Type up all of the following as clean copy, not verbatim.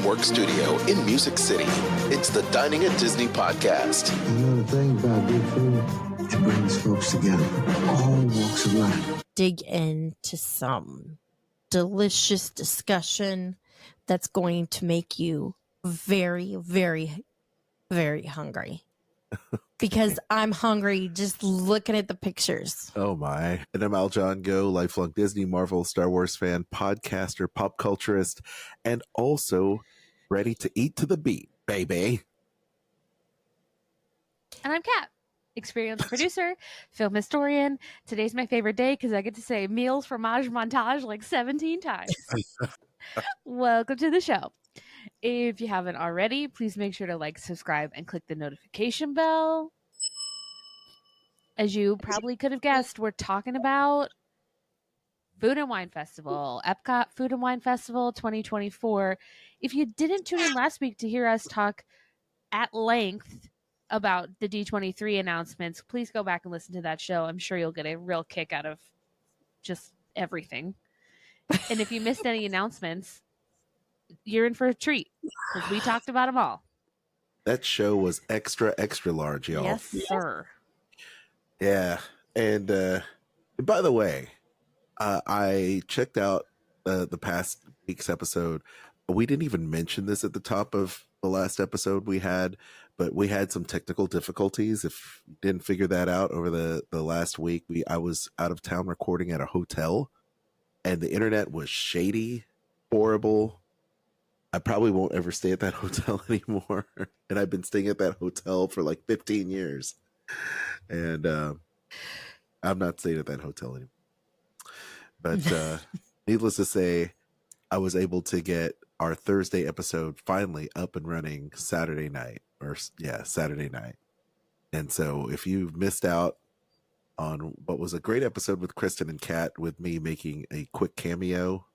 Work studio in Music City. It's the Dining at Disney podcast. Another thing about good food, it brings folks together, all walks of life. Dig into some delicious discussion that's going to make you very, very, very hungry. Because I'm hungry just looking at the pictures. Oh my. And I'm Al John Go, lifelong Disney, Marvel, Star Wars fan, podcaster, pop culturist, and also ready to eat to the beat, baby. And I'm Kat, experienced producer, film historian. Today's my favorite day because I get to say meals, fromage, montage like 17 times. Welcome to the show. If you haven't already, please make sure to like, subscribe, and click the notification bell. As you probably could have guessed, we're talking about Food and Wine Festival, EPCOT Food and Wine Festival 2024. If you didn't tune in last week to hear us talk at length about the D23 announcements, please go back and listen to that show. I'm sure you'll get a real kick out of just everything. And if you missed any announcements, you're in for a treat because we talked about them all. That show was extra, extra large, y'all. Yes, sir. Yeah. And by the way, I checked out the past week's episode. We didn't even mention this at the top of the last episode we had, but we had some technical difficulties. If you didn't figure that out over the last week, I was out of town recording at a hotel, and the internet was shady, horrible. I probably won't ever stay at that hotel anymore. And I've been staying at that hotel for like 15 years. And I'm not staying at that hotel anymore. But needless to say, I was able to get our Thursday episode finally up and running Saturday night. Saturday night. And so if you've missed out on what was a great episode with Kristen and Kat, with me making a quick cameo,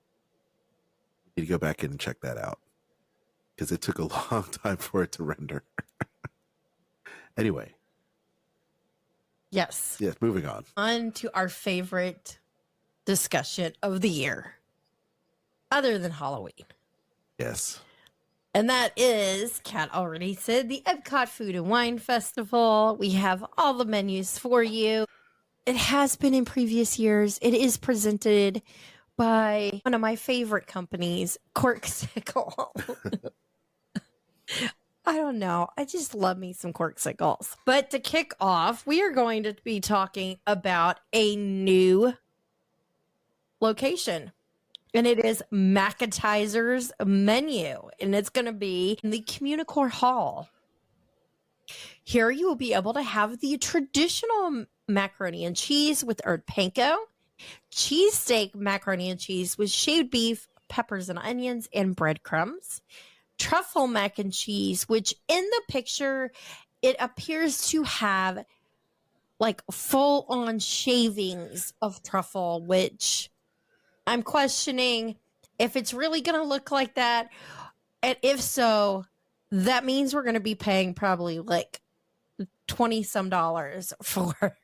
you need to go back in and check that out, because it took a long time for it to render. Anyway. Yes. Yes, moving on. On to our favorite discussion of the year, other than Halloween. Yes. And that is, Kat already said, the EPCOT Food and Wine Festival. We have all the menus for you. It has been in previous years. It is presented by one of my favorite companies, Corksicle. I don't know. I just love me some Corksicles. But to kick off, we are going to be talking about a new location. And it is Macatizer's Menu. And it's going to be in the Communicore Hall. Here you will be able to have the traditional macaroni and cheese with herb panko, cheesesteak macaroni and cheese with shaved beef, peppers and onions, and breadcrumbs, truffle mac and cheese, which in the picture, it appears to have like full-on shavings of truffle, which I'm questioning if it's really going to look like that. And if so, that means we're going to be paying probably like $20-some for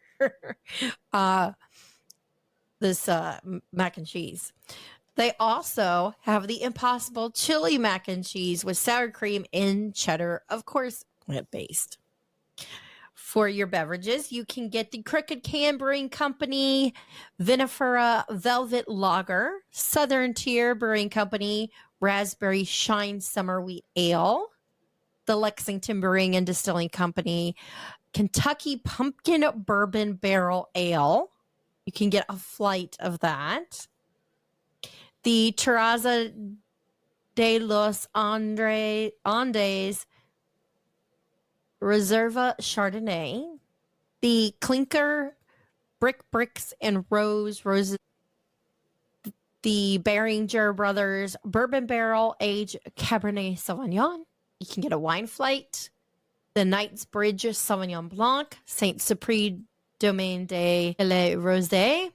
this mac and cheese. They also have the Impossible Chili Mac and Cheese with sour cream and cheddar, of course, plant-based. For your beverages, you can get the Crooked Can Brewing Company Vinifera Velvet Lager, Southern Tier Brewing Company Raspberry Shine Summer Wheat Ale, the Lexington Brewing and Distilling Company Kentucky Pumpkin Bourbon Barrel Ale. You can get a flight of that. The Terraza de los Andes Reserva Chardonnay, the Clinker Bricks and Roses, the Behringer Brothers Bourbon Barrel Aged Cabernet Sauvignon. You can get a wine flight, the Knightsbridge Sauvignon Blanc, Saint Cyprien Domaine de la Rosée,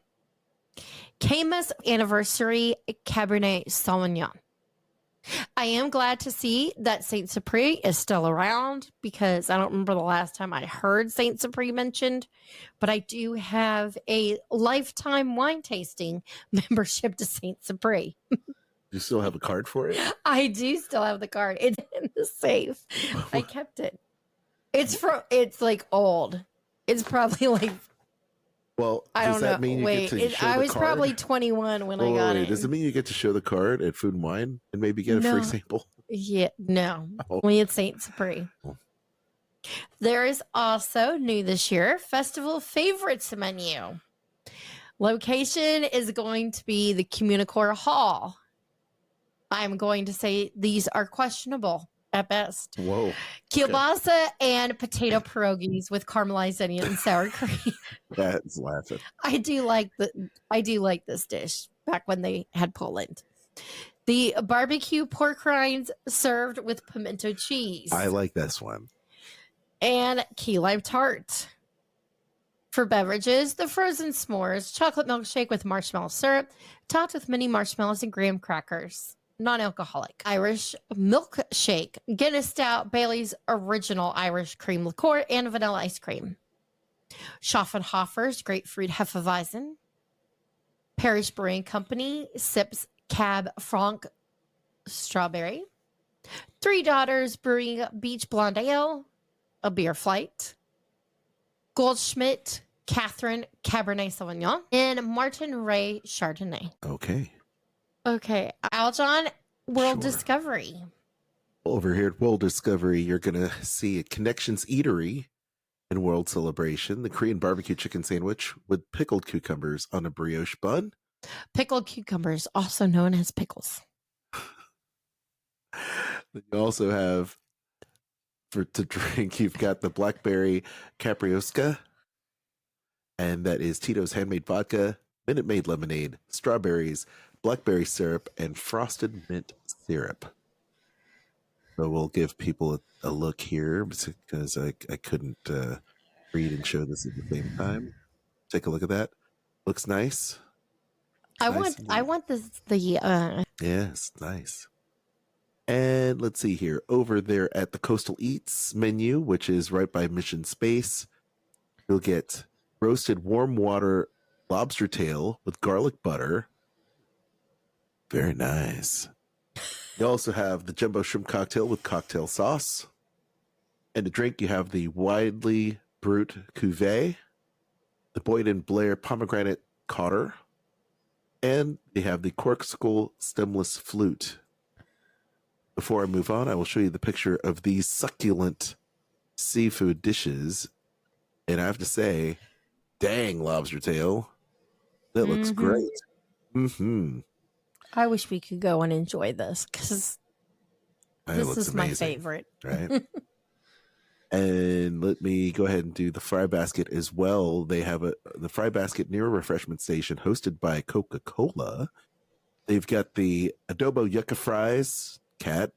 Camus Anniversary Cabernet Sauvignon. I am glad to see that Saint Cyprien is still around, because I don't remember the last time I heard Saint Cyprien mentioned, but I do have a lifetime wine tasting membership to Saint Cyprien. You still have a card for it? I do still have the card. It's in the safe. I kept it. It's like old. It's probably like, Well, I does don't that know. mean you Wait, get to show I the was card? probably 21 when I got it. Does it mean you get to show the card at Food and Wine and maybe get a free No. sample? Yeah, no. Oh. Only at Saint Supreme. Oh. There is also new this year festival favorites menu. Location is going to be the Communicore Hall. I'm going to say these are questionable at best. Whoa. Kielbasa and potato pierogies with caramelized onion and sour cream. That's laughing. I do like this dish back when they had Poland. The barbecue pork rinds served with pimento cheese. I like this one. And key lime tart. For beverages, the frozen s'mores, chocolate milkshake with marshmallow syrup, topped with mini marshmallows and graham crackers. Non-alcoholic. Irish milkshake, Guinness Stout, Bailey's Original Irish Cream Liqueur, and vanilla ice cream. Schaffenhofer's Grapefruit Hefeweizen. Parish Brewing Company, Sips Cab Franc Strawberry. Three Daughters Brewing Beach Blonde Ale, a beer flight. Goldschmidt Catherine Cabernet Sauvignon, and Martin Ray Chardonnay. Okay, Aljon, World Discovery. Over here at World Discovery, you're going to see a Connections Eatery in World Celebration, the Korean barbecue chicken sandwich with pickled cucumbers on a brioche bun. Pickled cucumbers, also known as pickles. Then you also have, to drink, you've got the Blackberry Caprioska, and that is Tito's Handmade Vodka, Minute Maid Lemonade, strawberries, blackberry syrup, and frosted mint syrup. So we'll give people a look here because I couldn't read and show this at the same time. Take a look at that. Looks nice. I want the Yes, nice. And let's see here. Over there at the Coastal Eats menu, which is right by Mission Space, you'll get roasted warm water lobster tail with garlic butter. Very nice. You also have the jumbo shrimp cocktail with cocktail sauce. And to drink, you have the Widely Brut Cuvée, the Boyd and Blair pomegranate cotter, and they have the Corkscrew stemless flute. Before I move on, I will show you the picture of these succulent seafood dishes. And I have to say, dang, lobster tail. That looks great. I wish we could go and enjoy this because this is my favorite. Right? And let me go ahead and do the fry basket as well. They have the fry basket near a refreshment station hosted by Coca-Cola. They've got the adobo yucca fries. Kat,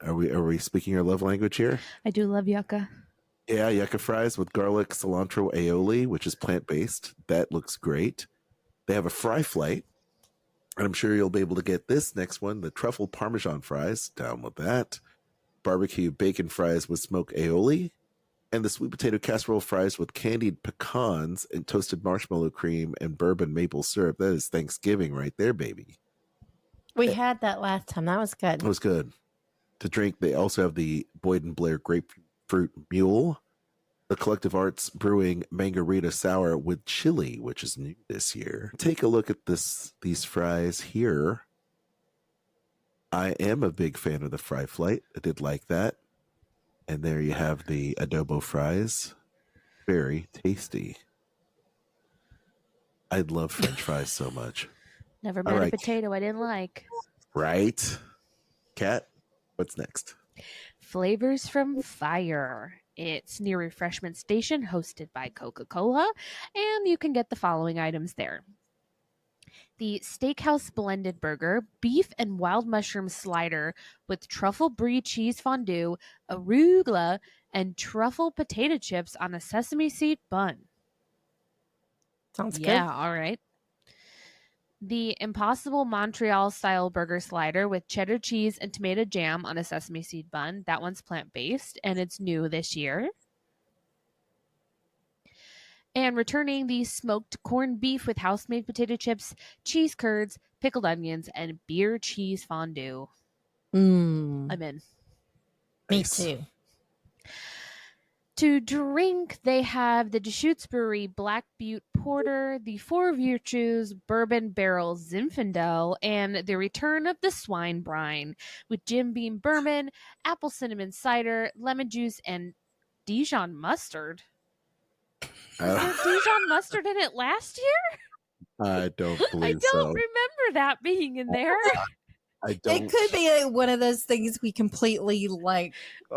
are we speaking our love language here? I do love yucca. Yeah, yucca fries with garlic, cilantro, aioli, which is plant-based. That looks great. They have a fry flight. And I'm sure you'll be able to get this next one, the truffle parmesan fries. Down with that. Barbecue bacon fries with smoked aioli. And the sweet potato casserole fries with candied pecans and toasted marshmallow cream and bourbon maple syrup. That is Thanksgiving right there, baby. We had that last time. That was good. It was good. To drink, they also have the Boyd and Blair Grapefruit Mule, the Collective Arts Brewing Margarita Sour with chili, which is new this year. Take a look at these fries here. I am a big fan of the fry flight. I did like that. And there you have the adobo fries. Very tasty. I love French fries so much. Never met a potato I didn't like. Right? Kat, what's next? Flavors from Fire. It's near Refreshment Station, hosted by Coca-Cola, and you can get the following items there. The Steakhouse Blended Burger, beef and wild mushroom slider with truffle brie cheese fondue, arugula, and truffle potato chips on a sesame seed bun. Sounds good. Yeah, all right. The Impossible Montreal-style burger slider with cheddar cheese and tomato jam on a sesame seed bun. That one's plant-based, and it's new this year. And returning the smoked corned beef with house-made potato chips, cheese curds, pickled onions, and beer cheese fondue. I'm in. Me Nice. too. To drink, they have the Deschutes Brewery Black Butte Porter, the Four Virtues Bourbon Barrel Zinfandel, and the return of the Swine Brine with Jim Beam Bourbon, apple cinnamon cider, lemon juice, and Dijon mustard. Was there Dijon mustard in it last year? I don't I believe don't so. remember that being in there. I don't. It could be one of those things we completely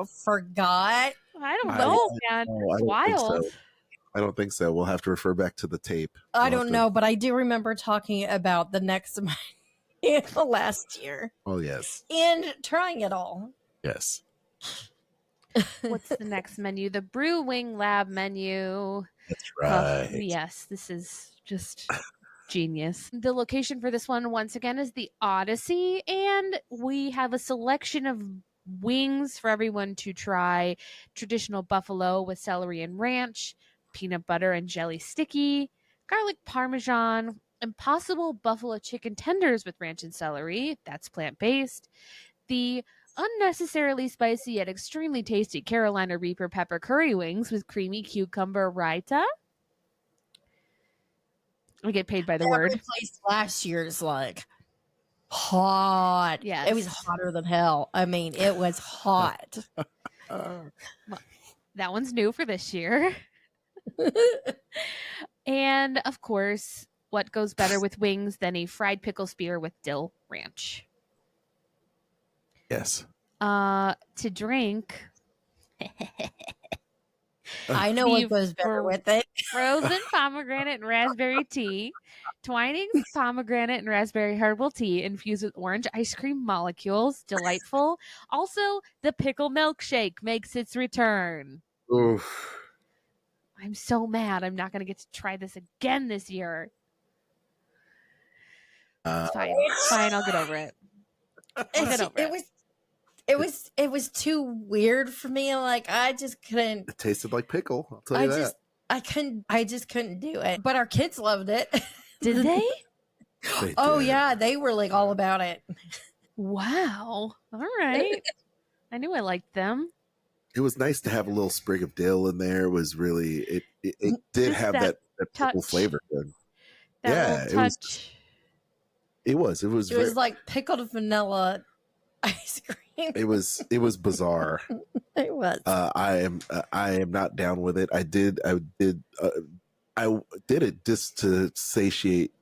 forgot. I don't know, man. no, I It's don't think wild. so. I don't think so. We'll have to refer back to the tape. I We'll don't have to- know, but I do remember talking about the next last year Oh yes, and trying it all. yes. What's the next menu? The Brew Wing Lab menu. That's right. Yes, this is just genius. The location for this one, once again, is the Odyssey, and we have a selection of wings for everyone to try. Traditional buffalo with celery and ranch, peanut butter and jelly sticky, garlic parmesan, impossible buffalo chicken tenders with ranch and celery. That's plant-based. The unnecessarily spicy yet extremely tasty Carolina Reaper pepper curry wings with creamy cucumber raita. We get paid by the word. Replaced last year's hot. Yes. It was hotter than hell. I mean, it was hot. That one's new for this year. And of course, what goes better with wings than a fried pickle spear with dill ranch? Yes. To drink, I know what Beef goes better or- with it. frozen pomegranate and raspberry tea, Twinings pomegranate and raspberry herbal tea infused with orange ice cream molecules. Delightful. Also, the pickle milkshake makes its return. Oof. I'm so mad I'm not going to get to try this again this year. It's fine. It's fine. I'll get over it. Get over It was too weird for me. Like I just couldn't. It tasted like pickle. I'll tell you that. I just couldn't do it. But our kids loved it. Did they? They Oh did. yeah, they were like all about it. Wow. All right. I knew I liked them. It was nice to have a little sprig of dill in there. It was really it did Just have that that pickle touch. flavor. Good. That Yeah, little touch. It was. It was like pickled vanilla ice cream. It was bizarre. It was. I am not down with it. I did it just to satiate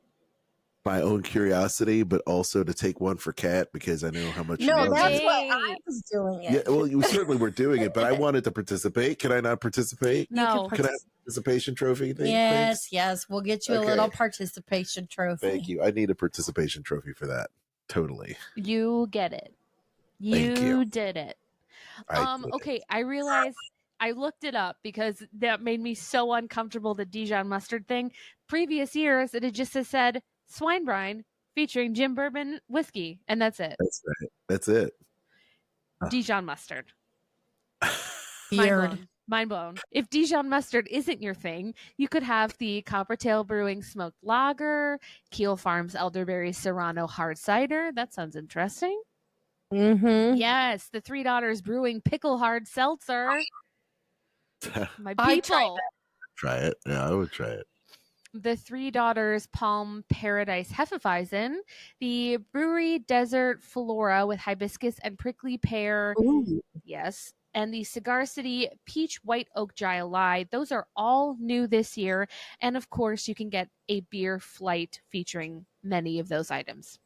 my own curiosity, but also to take one for Kat because I know how much. she No, loves that's it. why I was doing it. Yeah, well, you certainly were doing it, but I wanted to participate. Can I not participate? No. Can I have a participation trophy thing? Yes, please? yes. We'll get you a Okay. little participation trophy. Thank you. I need a participation trophy for that. Totally. You get it. Thank you. Did it. I did it. Okay, I realized I looked it up because that made me so uncomfortable, the Dijon mustard thing. Previous years, it had just said swine brine featuring Jim Bourbon whiskey, and that's it. That's right. That's it. Dijon mustard. Weird. Mind blown. If Dijon mustard isn't your thing, you could have the Coppertail Brewing Smoked Lager, Keel Farms Elderberry Serrano Hard Cider. That sounds interesting. Mm-hmm. Yes, the Three Daughters Brewing Pickle Hard Seltzer. My I tried people. Try it. Yeah, I would try it. The Three Daughters Palm Paradise Hefeweizen, the Brewery Desert Flora with hibiscus and prickly pear. Ooh. Yes. And the Cigar City Peach White Oak Dry Lye. Those are all new this year. And of course, you can get a beer flight featuring many of those items.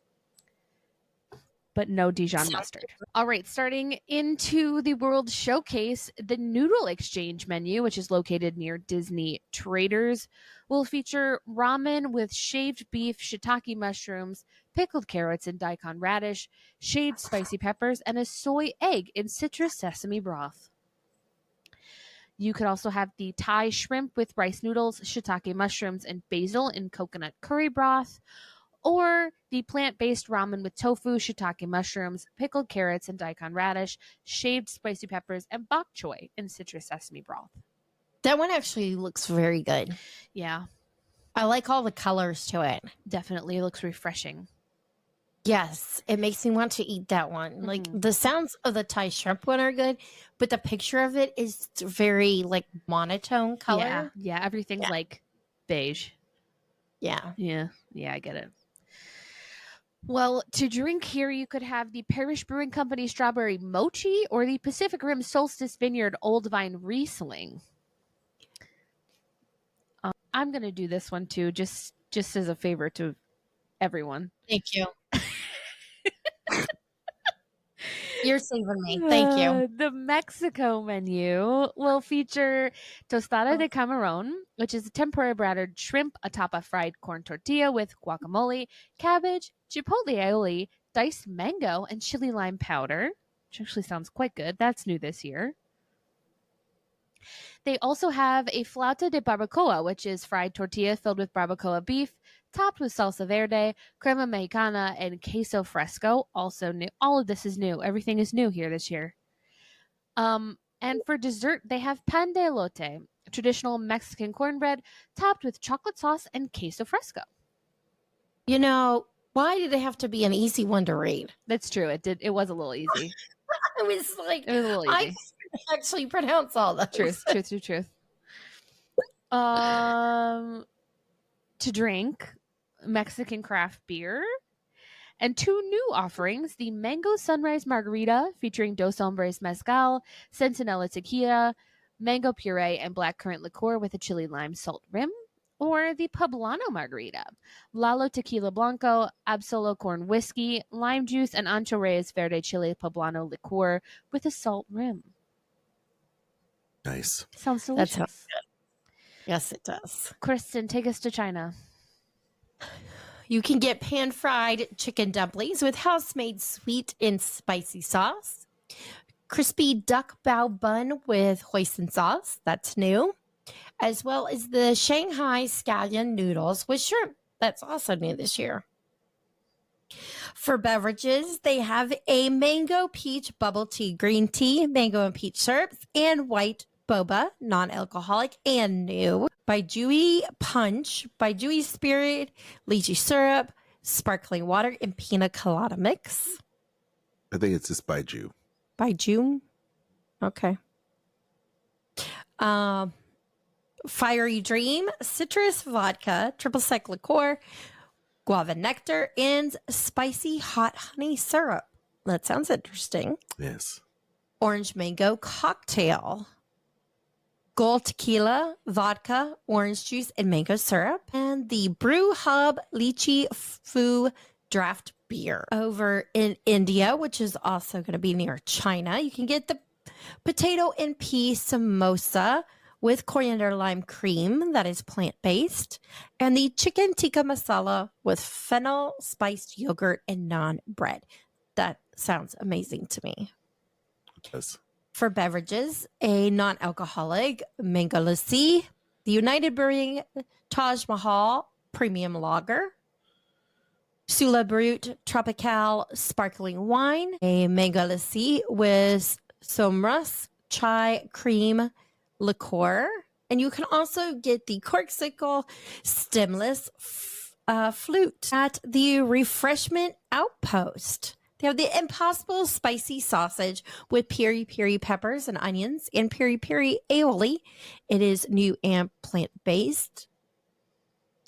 But no Dijon mustard. All right, starting into the World Showcase, the Noodle Exchange menu, which is located near Disney Traders, will feature ramen with shaved beef, shiitake mushrooms, pickled carrots and daikon radish, shaved spicy peppers, and a soy egg in citrus sesame broth. You could also have the Thai shrimp with rice noodles, shiitake mushrooms, and basil in coconut curry broth, or the plant-based ramen with tofu, shiitake mushrooms, pickled carrots and daikon radish, shaved spicy peppers, and bok choy in citrus sesame broth. That one actually looks very good. Yeah, I like all the colors to it. definitely. It looks refreshing. Yes, it makes me want to eat that one. Like the sounds of the Thai shrimp one are good, but the picture of it is very like monotone color. Yeah, yeah. Everything's like beige. Yeah. Yeah, I get it. Well, to drink here, you could have the Parish Brewing Company Strawberry Mochi or the Pacific Rim Solstice Vineyard Old Vine Riesling. I'm going to do this one too, just as a favor to everyone. Thank you. You're saving me. Thank you. The Mexico menu will feature tostada de camarón, which is a tempura battered shrimp atop a fried corn tortilla with guacamole, cabbage, chipotle aioli, diced mango, and chili lime powder, which actually sounds quite good. That's new this year. They also have a flauta de barbacoa, which is fried tortilla filled with barbacoa beef, topped with salsa verde, crema mexicana, and queso fresco. Also new. All of this is new. Everything is new here this year. And for dessert, they have pan de elote, traditional Mexican cornbread, topped with chocolate sauce and queso fresco. You know, why did it have to be an easy one to read? That's true. It was a little easy. I was like, It was a little I easy. can't actually pronounce all those. Truth. To drink, Mexican craft beer, and 2 new offerings: the Mango Sunrise Margarita featuring Dos Hombres Mezcal, Centinela Tequila, mango puree, and blackcurrant liqueur with a chili lime salt rim, or the Poblano Margarita, Lalo Tequila Blanco, Absolo Corn Whiskey, lime juice, and Ancho Reyes Verde Chile Poblano liqueur with a salt rim. Nice. Sounds delicious. That sounds good. Yes, it does. Kristen, take us to China. You can get pan-fried chicken dumplings with house-made sweet and spicy sauce. Crispy duck bao bun with hoisin sauce. That's new. As well as the Shanghai scallion noodles with shrimp. That's also new this year. For beverages, they have a mango peach bubble tea, green tea, mango and peach syrups, and white boba, non-alcoholic and new. Baijiu punch, Baijiu spirit, lychee syrup, sparkling water, and pina colada mix. I think it's just Baijiu. Baijiu? Okay. Fiery Dream, citrus vodka, triple sec liqueur, guava nectar, and spicy hot honey syrup. That sounds interesting. Yes. Orange mango cocktail. Gold tequila, vodka, orange juice, and mango syrup. And the Brew Hub Lychee Fu draft beer. Over in India, which is also going to be near China, you can get the potato and pea samosa with coriander lime cream that is plant-based, and the chicken tikka masala with fennel spiced yogurt and naan bread. That sounds amazing to me. Yes. For beverages, a non-alcoholic mango lassi, the United Brewing Taj Mahal Premium Lager, Sula Brut Tropical Sparkling Wine, a mango lassi with somras chai cream liqueur, and you can also get the corksicle stemless flute at the Refreshment Outpost. They have the Impossible Spicy Sausage with peri-peri peppers and onions and peri-peri aioli. It is new and plant-based.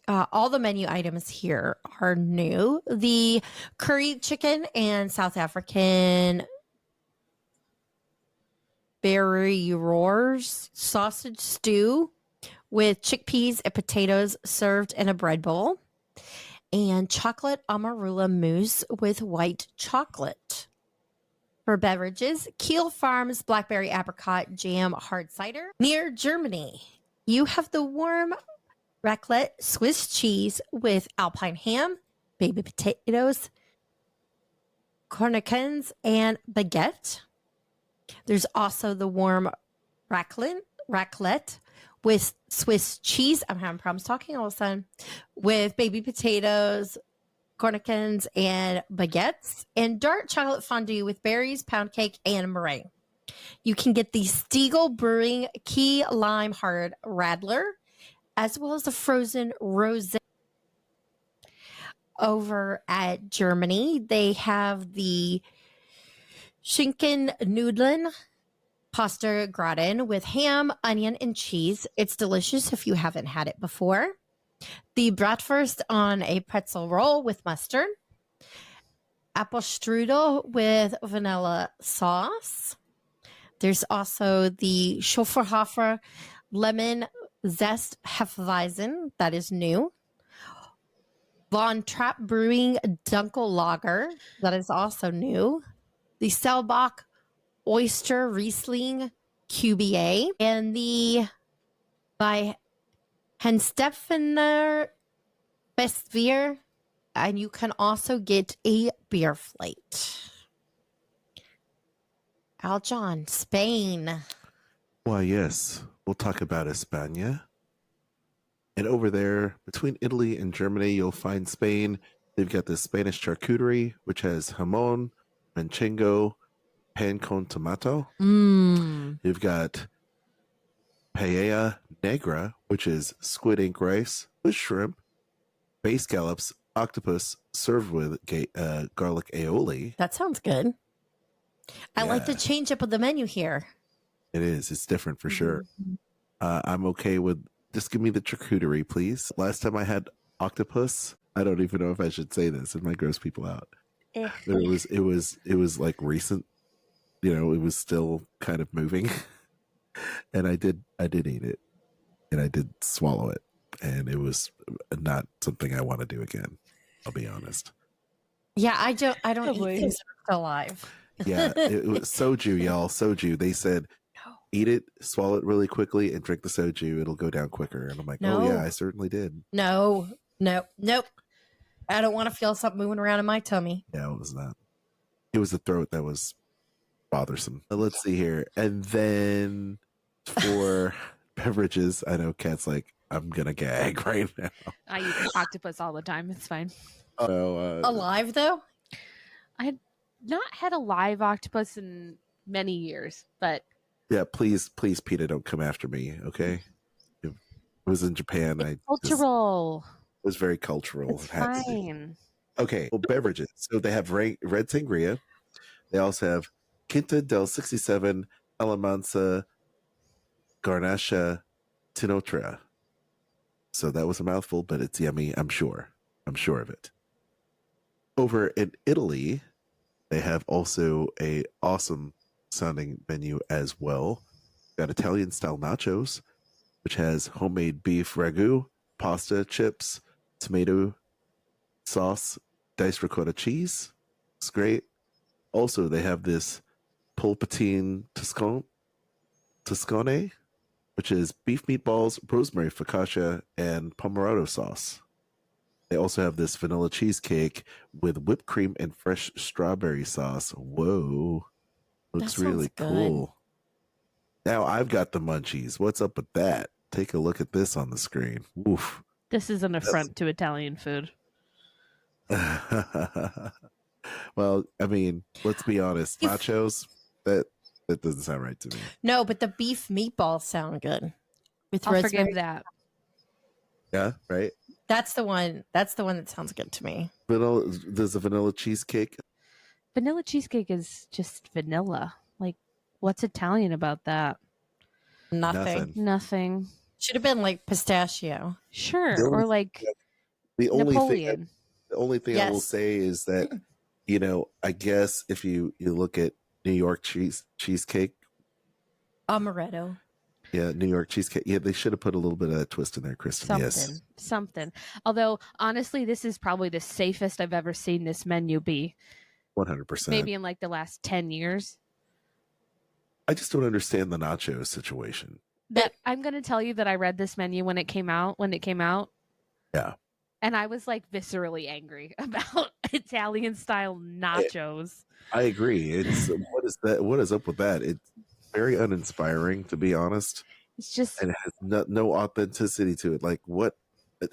All the menu items here are new. The curry chicken and South African berry roars sausage stew with chickpeas and potatoes served in a bread bowl, and chocolate amarula mousse with white chocolate. For beverages, Kiel Farms Blackberry Apricot Jam Hard Cider. Near Germany, you have the warm raclette Swiss cheese with alpine ham, baby potatoes, cornichons, and baguette. There's also the warm raclette with Swiss cheese. I'm having problems talking all of a sudden. With baby potatoes, cornichons, and baguettes. And dark chocolate fondue with berries, pound cake, and meringue. You can get the Stiegel Brewing Key Lime Hard Radler, as well as the frozen rosé. Over at Germany, they have the Schinken Nudeln pasta gratin with ham, onion, and cheese. It's delicious if you haven't had it before. The bratwurst on a pretzel roll with mustard. Apple strudel with vanilla sauce. There's also the Schofferhofer lemon zest Hefeweizen. That is new. Von Trapp Brewing Dunkel Lager. That is also new. The Selbach Oyster Riesling QBA. And the by Henstephaner Bestbier. And you can also get a beer flight. Aljon, Spain. Why, yes. We'll talk about España. And over there, between Italy and Germany, you'll find Spain. They've got the Spanish charcuterie, which has jamón, manchego, pan con tomato. You've got paella negra, which is squid ink rice with shrimp, bay scallops, octopus served with garlic aioli. That sounds good. I like the Yeah. change up of the menu here. It is. It's different for sure. I'm okay with just give me the charcuterie, please. Last time I had octopus, I don't even know if I should say this. It might gross people out. Eh. But it was like recent. You know, it was still kind of moving, and I did eat it, and I did swallow it, and it was not something I want to do again. I'll be honest. Yeah, I don't Probably. eat this alive. Yeah, it was soju, y'all. Soju. They said eat it, swallow it really quickly, and drink the soju. It'll go down quicker. And I'm like, No. oh yeah, I certainly did. No. Nope. I don't want to feel something moving around in my tummy. Yeah, it was not. It was the throat that was bothersome. Let's see here. And then for beverages, I know Kat's like, I'm gonna gag right now. I eat octopus all the time. It's fine. Oh, Alive though? I had not had a live octopus in many years, but yeah, please, Peter, don't come after me, okay? It was in Japan. cultural. It was very cultural. It's It had to be. fine. Okay, well, beverages. So they have red sangria. They also have Quinta del 67 Alamanza Garnacha Tinotra. So that was a mouthful, but it's yummy. I'm sure of it. Over in Italy, they have also a awesome sounding menu as well. Got Italian style nachos, which has homemade beef ragu, pasta, chips, tomato sauce, diced ricotta cheese. It's great. Also, they have this polpatine toscone, which is beef meatballs, rosemary focaccia, and pomodoro sauce. They also have this vanilla cheesecake with whipped cream and fresh strawberry sauce. Whoa. Looks That sounds really good. cool. Now I've got the munchies. What's up with that? Take a look at this on the screen. Oof. This is an affront to Italian food. Well, I mean, let's be honest. If- Nachos, that doesn't sound right to me. No, but the beef meatballs sound good. With I'll rosemary. forgive that. Yeah, right? That's the one that sounds good to me. There's a vanilla cheesecake. Vanilla cheesecake is just vanilla. Like, what's Italian about that? Nothing. Nothing. Should have been like pistachio. Sure. The only- Or like The only Napoleon. thing I will Yes. say is that, you know, I guess if you look at New York cheesecake, Amaretto. yeah, New York cheesecake, yeah, they should have put a little bit of that twist in there, Kristen. Something. Yes. Something. Although, honestly, this is probably the safest I've ever seen this menu be. 100%. Maybe in like the last 10 years. I just don't understand the nacho situation. That I'm going to tell you that I read this menu when it came out. Yeah. And I was like viscerally angry about Italian style nachos. I agree. It's what is that? What is up with that? It's very uninspiring, to be honest, It's just and it has no authenticity to it. Like what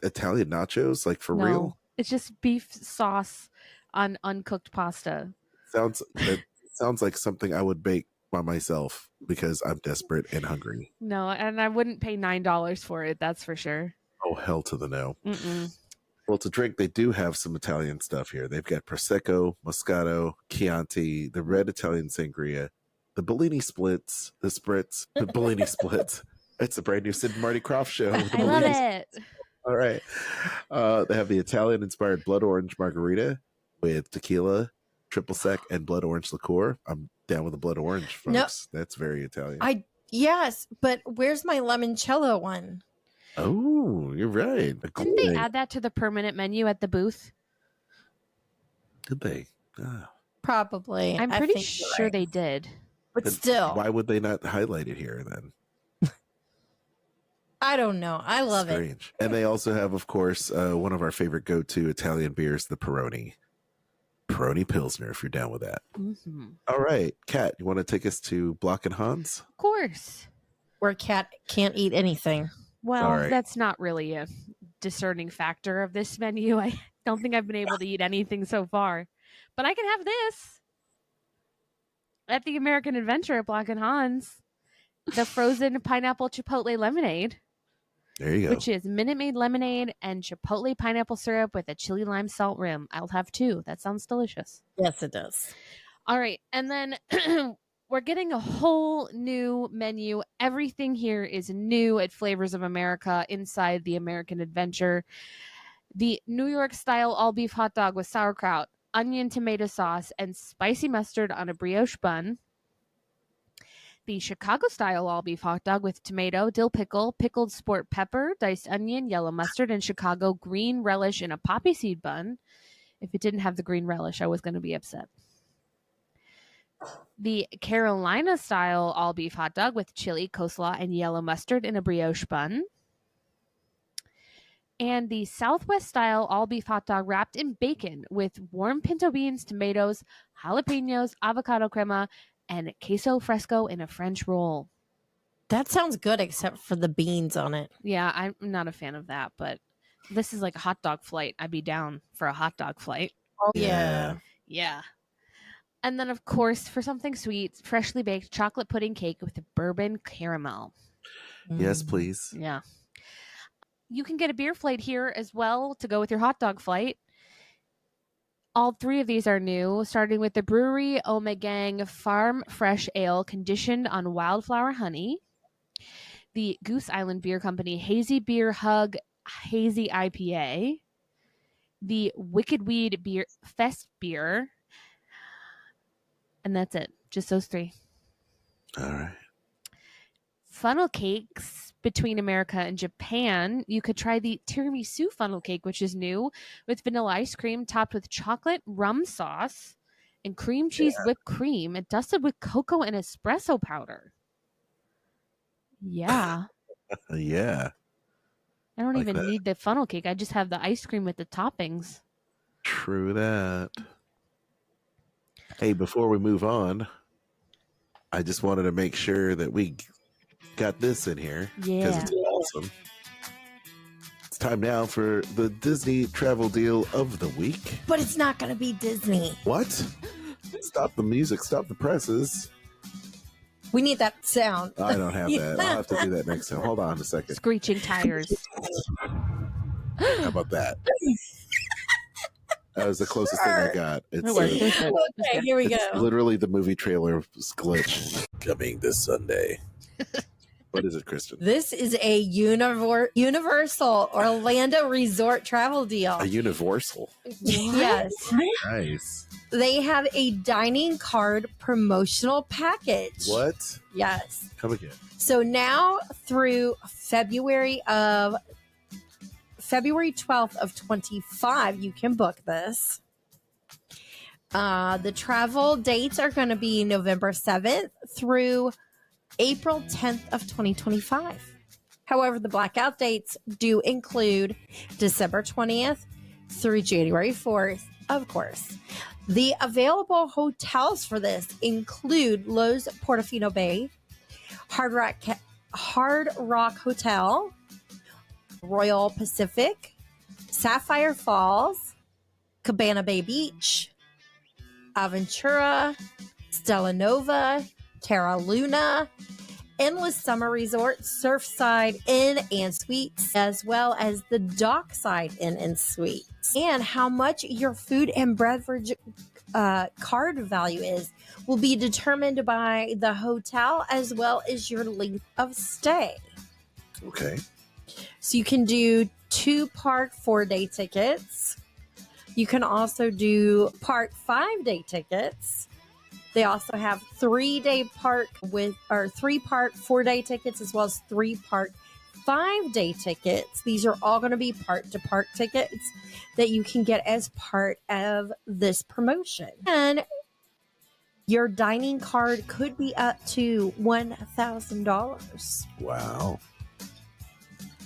Italian nachos? Like for no. real? It's just beef sauce on uncooked pasta. It sounds like something I would bake by myself because I'm desperate and hungry. No, and I wouldn't pay $9 for it. That's for sure. Oh, hell to the no. Mm-mm. Well, to drink, they do have some Italian stuff here. They've got Prosecco, Moscato, Chianti, the red Italian Sangria, the Bellini Splits, the Spritz, the Bellini Splits. It's a brand new Sid and Marty Krofft show. I love it. All right. They have the Italian-inspired blood orange margarita with tequila, triple sec, and blood orange liqueur. I'm down with the blood orange, folks. No, that's very Italian. Yes, but where's my limoncello one? Oh, you're right. Didn't they add that to the permanent menu at the booth? Did they? Oh. Probably. I'm I pretty think you're sure right. they did. But Then still, why would they not highlight it here then? I don't know. I love it. Strange. And they also have, of course, one of our favorite go-to Italian beers, the Peroni. Peroni Pilsner, if you're down with that. Mm-hmm. All right. Kat, you want to take us to Block and Hans? Of course. Where Cat can't eat anything. Well, Sorry. that's not really a discerning factor of this menu. I don't think I've been able to eat anything so far. But I can have this at the American Adventure at Block and Hans. The frozen pineapple chipotle lemonade. There you go. Which is Minute Maid lemonade and chipotle pineapple syrup with a chili lime salt rim. I'll have 2. That sounds delicious. Yes, it does. All right. And then we're getting a whole new menu. Everything here is new at Flavors of America inside the American Adventure. The New York style all beef hot dog with sauerkraut, onion tomato sauce, and spicy mustard on a brioche bun. The Chicago style all beef hot dog with tomato, dill pickle, pickled sport pepper, diced onion, yellow mustard, and Chicago green relish in a poppy seed bun. If it didn't have the green relish, I was going to be upset. The Carolina style all beef hot dog with chili, coleslaw, and yellow mustard in a brioche bun. And the Southwest style all beef hot dog wrapped in bacon with warm pinto beans, tomatoes, jalapenos, avocado crema, and queso fresco in a French roll. That sounds good, except for the beans on it. Yeah, I'm not a fan of that, but this is like a hot dog flight. I'd be down for a hot dog flight. Oh, Yeah. Yeah. And then, of course, for something sweet, freshly baked chocolate pudding cake with bourbon caramel. Yes, please. Yeah. You can get a beer flight here as well to go with your hot dog flight. All 3 of these are new, starting with the Brewery Omegang Farm Fresh Ale conditioned on wildflower honey. The Goose Island Beer Company Hazy Beer Hug Hazy IPA. The Wicked Weed Beer Fest Beer. And that's it. Just those 3. All right. Funnel cakes between America and Japan. You could try the tiramisu funnel cake, which is new, with vanilla ice cream topped with chocolate rum sauce and cream cheese whipped cream and dusted with cocoa and espresso powder. Yeah. Yeah. I don't Like even that. need the funnel cake. I just have the ice cream with the toppings. True that. Hey, before we move on, I just wanted to make sure that we got this in here because Yeah. it's awesome. It's time now for the Disney travel deal of the week. But it's not going to be Disney. What? Stop the music, stop the presses. We need that sound. I don't have that. I'll have to do that next time. Hold on a second. Screeching tires. How about that? That was the closest thing I got. It's, It worked. It was good. It was Okay, good. here we it's go. literally the movie trailer glitch. Coming this Sunday. What is it, Kristen? This is a Universal Orlando Resort travel deal. A Universal. Yes. Nice. They have a dining card promotional package. What? Yes. Come again. So now through February 12th of 25, you can book this. The travel dates are going to be November 7th through April 10th of 2025. However, the blackout dates do include December 20th through January 4th, of course. The available hotels for this include Lowe's Portofino Bay, Hard Rock Hotel, Royal Pacific, Sapphire Falls, Cabana Bay Beach, Aventura, Stella Nova, Terra Luna, Endless Summer Resort, Surfside Inn and Suites, as well as the Dockside Inn and Suites. And how much your food and beverage card value is will be determined by the hotel as well as your length of stay. Okay. So you can do 2 park 4-day tickets. You can also do park 5-day tickets. They also have 3-day park 4-day tickets, as well as 3 park 5-day tickets. These are all going to be park to park tickets that you can get as part of this promotion. And your dining card could be up to $1,000. Wow.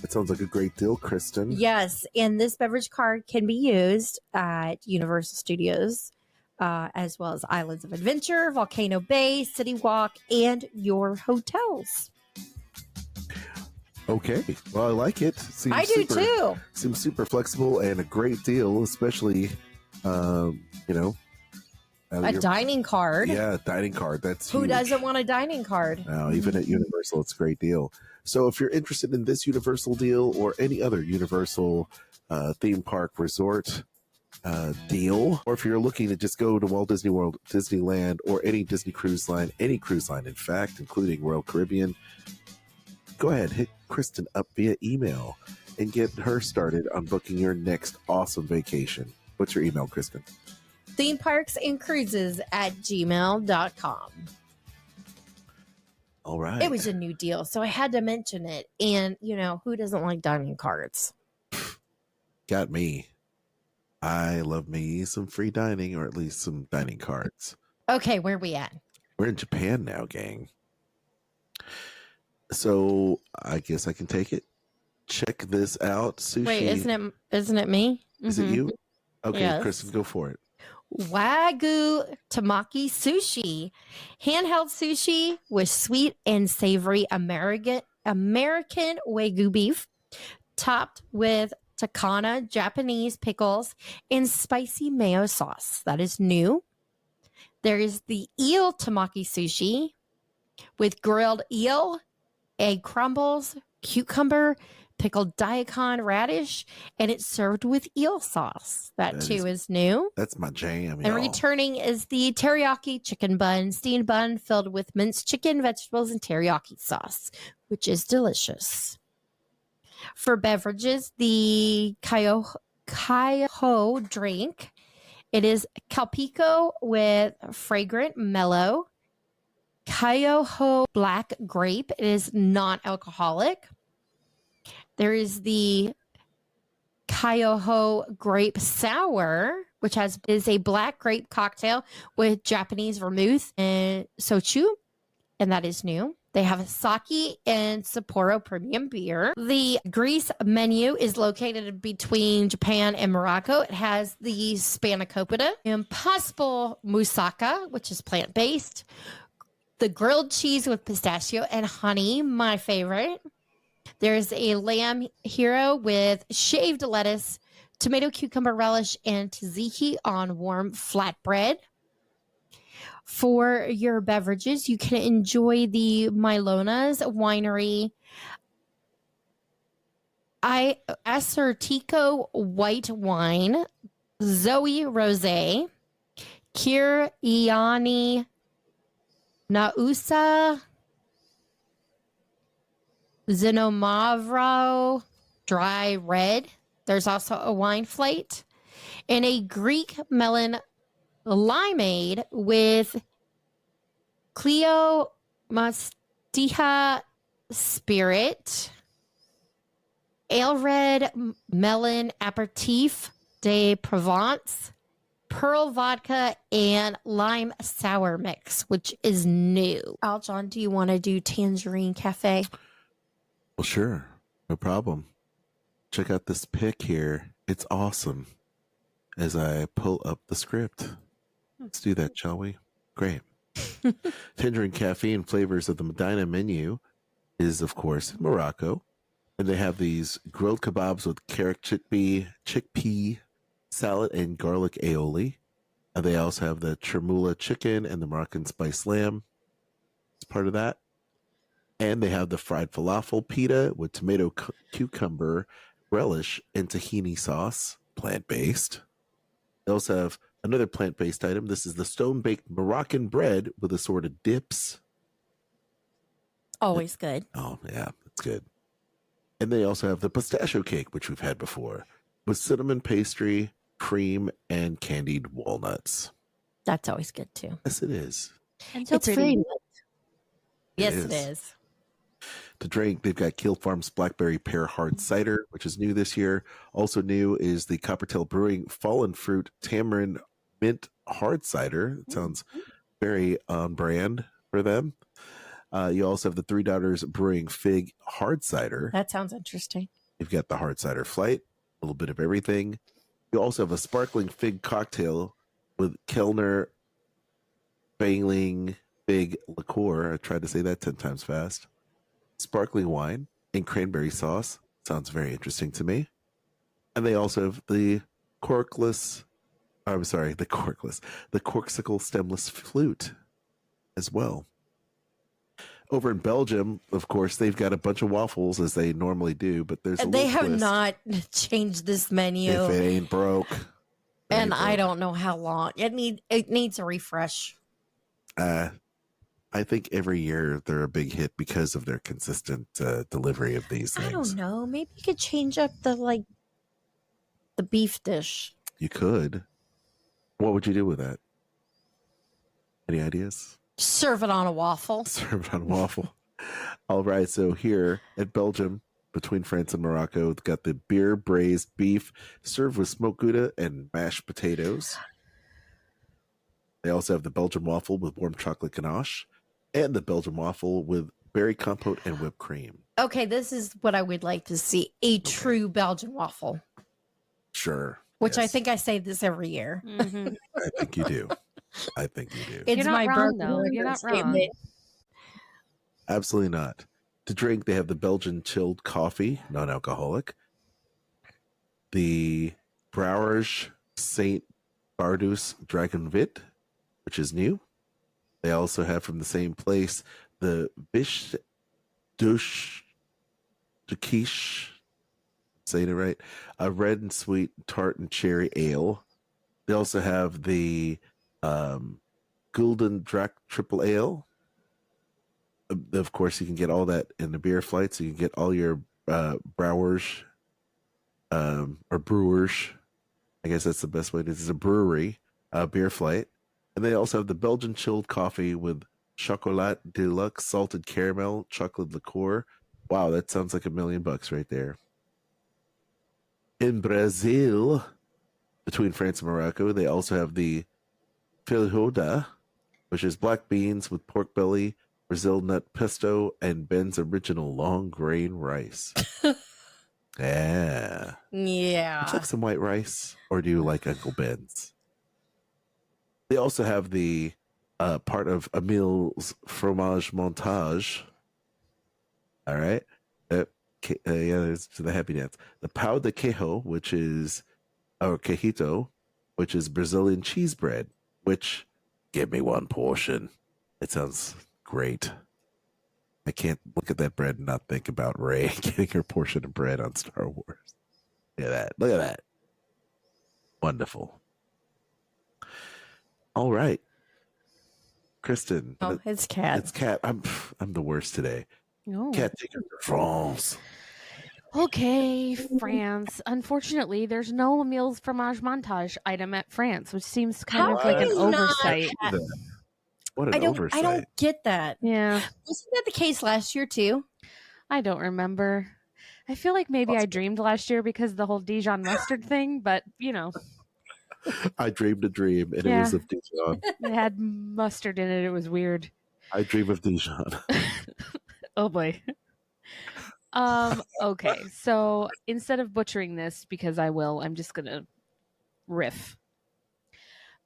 That sounds like a great deal, Kristen. Yes, and this beverage card can be used at Universal Studios, as well as Islands of Adventure, Volcano Bay, City Walk, and your hotels. Okay. Well, I like it. I do too. Seems super flexible and a great deal, especially, a dining card. Yeah, dining card. That's Who huge. doesn't want a dining card? Now, even at Universal, it's a great deal. So if you're interested in this Universal deal or any other Universal theme park resort deal, or if you're looking to just go to Walt Disney World, Disneyland, or any Disney cruise line, in fact, including Royal Caribbean, go ahead, hit Kristen up via email and get her started on booking your next awesome vacation. What's your email, Kristen? themeparksandcruises@gmail.com. All right. It was a new deal, so I had to mention it. And, who doesn't like dining cards? Got me. I love me some free dining, or at least some dining cards. Okay, where are we at? We're in Japan now, gang. So I guess I can take it. Check this out. Sushi. Wait, isn't it me? Is it you? Okay, Yes. Kristen, go for it. Wagyu Tamaki Sushi. Handheld sushi with sweet and savory American Wagyu beef, topped with Takana Japanese pickles and spicy mayo sauce. That is new. There is the eel Tamaki Sushi with grilled eel, egg crumbles, cucumber, pickled daikon radish, and it's served with eel sauce. That too is new. That's my jam. And y'all. returning is the teriyaki chicken bun, steamed bun filled with minced chicken, vegetables, and teriyaki sauce, which is delicious. For beverages, the Kaiho drink. It is Calpico with fragrant mellow. Kaiho black grape. It is non-alcoholic. There is the Kaiho grape sour, which is a black grape cocktail with Japanese vermouth and sochu, and that is new. They have sake and Sapporo premium beer. The Greece menu is located between Japan and Morocco. It has the spanakopita, impossible moussaka, which is plant-based, the grilled cheese with pistachio and honey, my favorite. There's a lamb hero with shaved lettuce, tomato cucumber relish, and tzatziki on warm flatbread. For your beverages, you can enjoy the Milona's Winery Acertico white wine, Zoe Rosé, Kiriani Nausa Zinomavro dry red. There's also a wine flate and a Greek melon limeade with Clio Mastiha Spirit, Ale Red Melon Aperitif de Provence, Pearl Vodka, and Lime Sour Mix, which is new. Aljon, do you want to do Tangerine Cafe? Well, sure. No problem. Check out this pic here. It's awesome. As I pull up the script. Let's do that, shall we? Great. Tangerine Cafe and flavors of the Medina menu is, of course, in Morocco. And they have these grilled kebabs with carrot chickpea salad and garlic aioli. And they also have the chermoula chicken and the Moroccan spice lamb. It's part of that. And they have the fried falafel pita with tomato, cucumber, relish, and tahini sauce, plant-based. They also have another plant-based item. This is the stone-baked Moroccan bread with assorted dips. Always good. Oh, yeah, that's good. And they also have the pistachio cake, which we've had before, with cinnamon pastry, cream, and candied walnuts. That's always good too. Yes, it is. And so It's pretty. very light. Yes, is. it is. To drink, they've got Keel Farms Blackberry Pear Hard Cider, which is new this year. Also new is the Coppertail Brewing Fallen Fruit Tamarind Mint Hard Cider. It sounds very on brand for them. You also have the Three Daughters Brewing Fig Hard Cider. That sounds interesting. You've got the Hard Cider Flight, a little bit of everything. You also have a sparkling fig cocktail with Kellner Bangling Fig Liqueur. I tried to say that 10 times fast. Sparkling wine and cranberry sauce. Sounds very interesting to me. And they also have the corksicle stemless flute as well. Over in Belgium, of course, they've got a bunch of waffles as they normally do, but there's They have twist. not changed this menu, If it ain't broke. and I don't know how long it needs a refresh. I think every year they're a big hit because of their consistent delivery of these things. I don't know. Maybe you could change up the beef dish. You could. What would you do with that? Any ideas? Serve it on a waffle. Serve it on waffle. All right. So here at Belgium, between France and Morocco, we've got the beer braised beef served with smoked Gouda and mashed potatoes. They also have the Belgian waffle with warm chocolate ganache and the Belgian waffle with berry compote and whipped cream. Okay, this is what I would like to see: a true Belgian waffle. Sure. Which I yes. think I say this every year. Mm-hmm. I think you do. I think you do. It's You're not my wrong, birthday though. You're not statement. wrong. Absolutely not. To drink, they have the Belgian chilled coffee, non-alcoholic. The Brouwer's Saint Bardus Dragonvit, which is new. They also have from the same place the Bish Dush Quiche, saying it right, a red and sweet tart and cherry ale. They also have the Gulden Drac Triple Ale. Of course, you can get all that in the beer flight, so you can get all your Brouwer's or Brewers. I guess that's the best way to. This is a brewery beer flight. And they also have the Belgian chilled coffee with Chocolat Deluxe salted caramel chocolate liqueur. Wow, that sounds like $1 million right there. In Brazil, between France and Morocco, they also have the Feijoada, which is black beans with pork belly, Brazil nut pesto, and Ben's original long grain rice. Yeah. Yeah. Would you like some white rice, or do you like Uncle Ben's? They also have the part of Emile's fromage montage. All right. Yeah, there's the happy dance. The pão de queijo, which is, or quejito, which is Brazilian cheese bread, which, give me one portion. It sounds great. I can't look at that bread and not think about Rey getting her portion of bread on Star Wars. Look at that. Look at that. Wonderful. All right. Kristen. Oh, it's Cat. It's Cat. I'm the worst today. Oh. Cat, take us to France. Okay, France. Unfortunately, there's no Emile's fromage montage item at France, which seems kind of like an How not? oversight. What an oversight. I don't get that. Yeah, Wasn't that the case last year too? I don't remember. I feel like maybe I dreamed last year because of the whole Dijon mustard thing, but you know, I dreamed a dream, and it Yeah. was of Dijon. it had mustard in it. It was weird. I dream of Dijon. Oh boy. Okay, so instead of butchering this, because I will, I'm just gonna riff.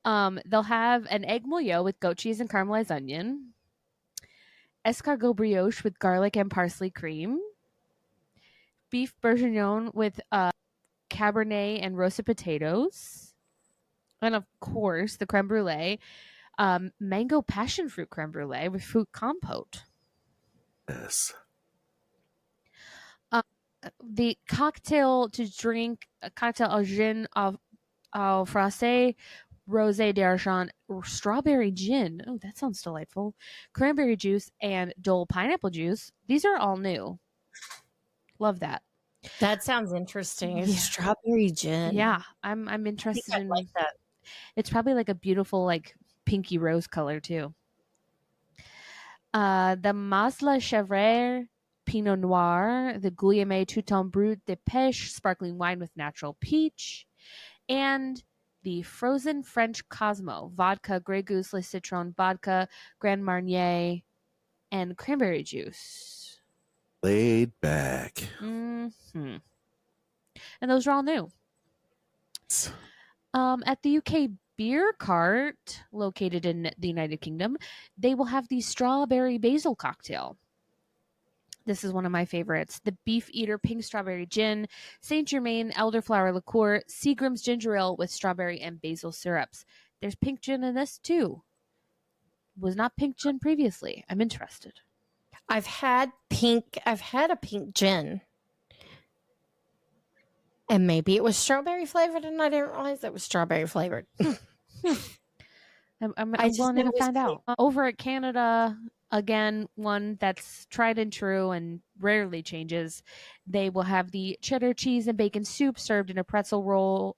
They'll have an egg mouillot with goat cheese and caramelized onion, escargot brioche with garlic and parsley cream, beef bourguignon with cabernet and roasted potatoes, and of course the creme brulee. Mango passion fruit creme brulee with fruit compote. Yes. The cocktail to drink, a cocktail au gin au francais, rosé d'argent, strawberry gin. Oh, that sounds delightful. Cranberry juice and Dole pineapple juice. These are all new. Love that. That sounds interesting. Yeah. Strawberry gin. Yeah, I'm I think interested I'd in. like that. It's probably like a beautiful like pinky rose color too. The Masla Chevre Pinot Noir, the Guillaume Touton Brut de Pêche sparkling wine with natural peach, and the Frozen French Cosmo vodka, Grey Goose, Le Citron vodka, Grand Marnier, and cranberry juice. Laid back. Mm-hmm. And those are all new. At the UK Beer Cart, located in the United Kingdom, they will have the strawberry basil cocktail. This is one of my favorites. The Beef Eater Pink Strawberry Gin, Saint Germain Elderflower Liqueur, Seagram's Ginger Ale with strawberry and basil syrups. There's pink gin in this too. Was not pink gin previously. I'm interested. I've had a pink gin. And maybe it was strawberry flavored and I didn't realize it was strawberry flavored. I'm I just willing knew to it was find pink. out. Over at Canada, again, one that's tried and true and rarely changes. They will have the cheddar cheese and bacon soup served with a pretzel roll,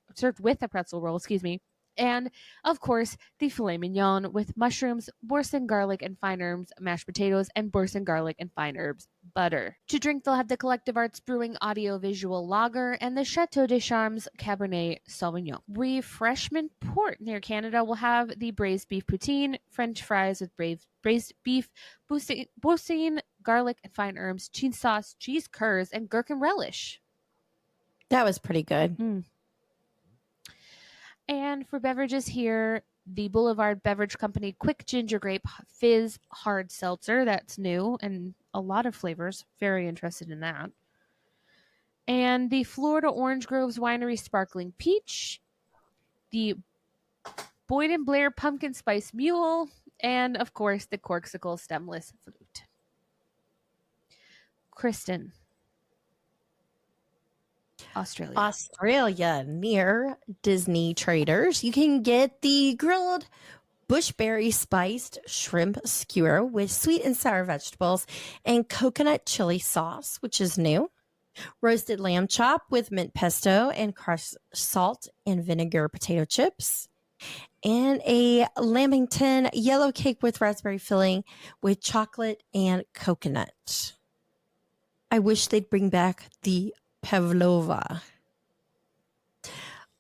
excuse me. And of course, the filet mignon with mushrooms, boursin garlic and fine herbs, mashed potatoes, and boursin garlic and fine herbs butter. To drink, they'll have the Collective Arts Brewing Audio-Visual Lager and the Chateau des Charmes Cabernet Sauvignon. Refreshment Port near Canada will have the braised beef poutine, French fries with braised beef, boursin garlic and fine herbs, cheese sauce, cheese curds, and gherkin relish. That was pretty good. And for beverages here, the Boulevard Beverage Company Quick Ginger Grape Fizz Hard Seltzer. That's new and a lot of flavors. Very interested in that. And the Florida Orange Groves Winery Sparkling Peach. The Boyd and Blair Pumpkin Spice Mule. And, of course, the Corksicle Stemless Flute. Kristen. Australia, near Disney Traders, you can get the grilled bushberry spiced shrimp skewer with sweet and sour vegetables and coconut chili sauce, which is new. Roasted lamb chop with mint pesto and crushed salt and vinegar potato chips. And a lamington yellow cake with raspberry filling with chocolate and coconut. I wish they'd bring back the pavlova.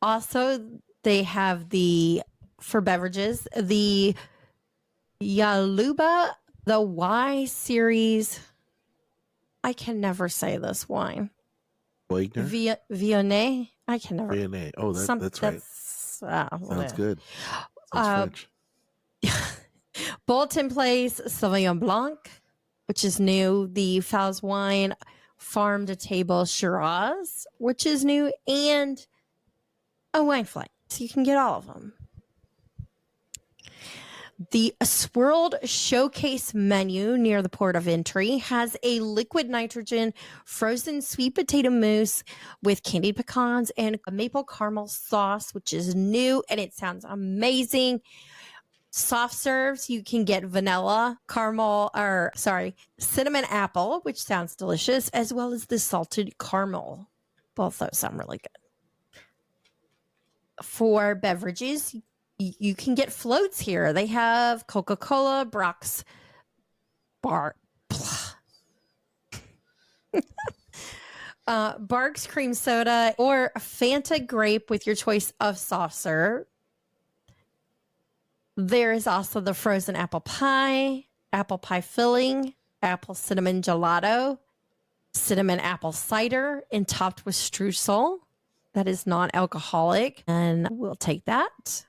Also, they have for beverages, the Yaluba, the Y series. I can never say this wine. Viognier. I can never. Viognier. Oh, that's right. Sounds good. Sounds French. Bolton Place Sauvignon Blanc, which is new. The Fowles Wine Farm to Table Shiraz, which is new, and a wine flight. So you can get all of them. The Swirled Showcase menu near the port of entry has a liquid nitrogen frozen sweet potato mousse with candied pecans and a maple caramel sauce, which is new, and it sounds amazing. Soft serves, you can get vanilla, cinnamon apple, which sounds delicious, as well as the salted caramel. Both those sound really good. For beverages, you can get floats here. They have Coca-Cola, Brock's Barks cream soda, or Fanta grape with your choice of soft serve. There is also the frozen apple pie filling, apple cinnamon gelato, cinnamon apple cider, and topped with streusel. That is non-alcoholic, and we'll take that.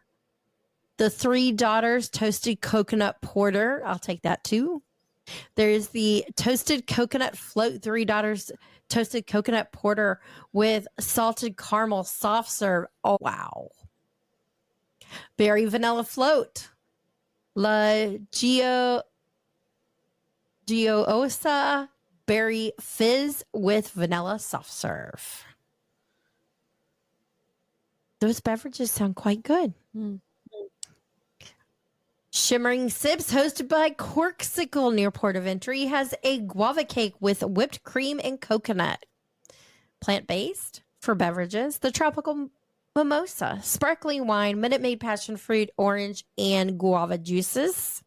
The Three Daughters Toasted Coconut Porter. I'll take that too. There's the Toasted Coconut Float Three Daughters Toasted Coconut Porter with salted caramel soft serve. Oh, wow. Berry Vanilla Float. La Gioiosa Berry Fizz with Vanilla Soft Serve. Those beverages sound quite good. Mm. Shimmering Sips, hosted by Corksicle near Port of Entry, has a guava cake with whipped cream and coconut. Plant-based for beverages, the tropical mimosa, sparkling wine, Minute Maid passion fruit, orange, and guava juices.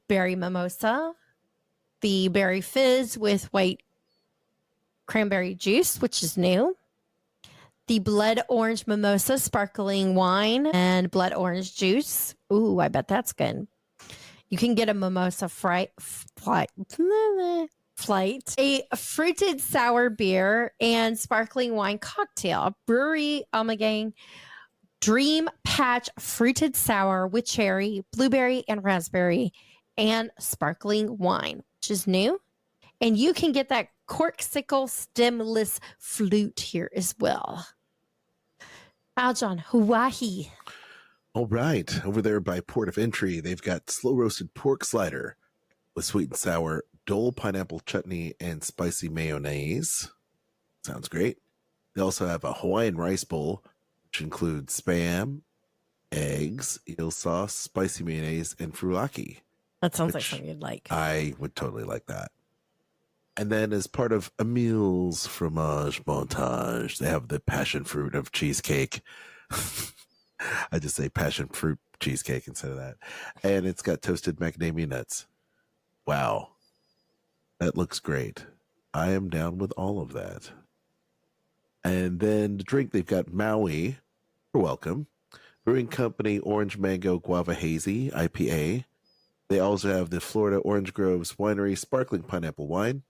Berry mimosa, the berry fizz with white cranberry juice, which is new. The blood orange mimosa, sparkling wine, and blood orange juice. Ooh, I bet that's good. You can get a mimosa flight. A fruited sour beer and sparkling wine cocktail. Brewery Ommegang Dream Patch fruited sour with cherry, blueberry, and raspberry, and sparkling wine, which is new. And you can get that Corksicle stemless flute here as well. Aljon, Hawaii. All right. Over there by Port of Entry, they've got slow roasted pork slider with sweet and sour Dole pineapple chutney and spicy mayonnaise. Sounds great. They also have a Hawaiian rice bowl, which includes spam, eggs, eel sauce, spicy mayonnaise, and fruaki. That sounds like something you'd like. I would totally like that. And then as part of Emile's fromage montage, they have the passion fruit of cheesecake. I just say passion fruit cheesecake instead of that. And it's got toasted macadamia nuts. Wow. That looks great. I am down with all of that. And then the drink, they've got Maui. You're welcome. Brewing Company Orange Mango Guava Hazy IPA. They also have the Florida Orange Groves Winery Sparkling Pineapple Wine.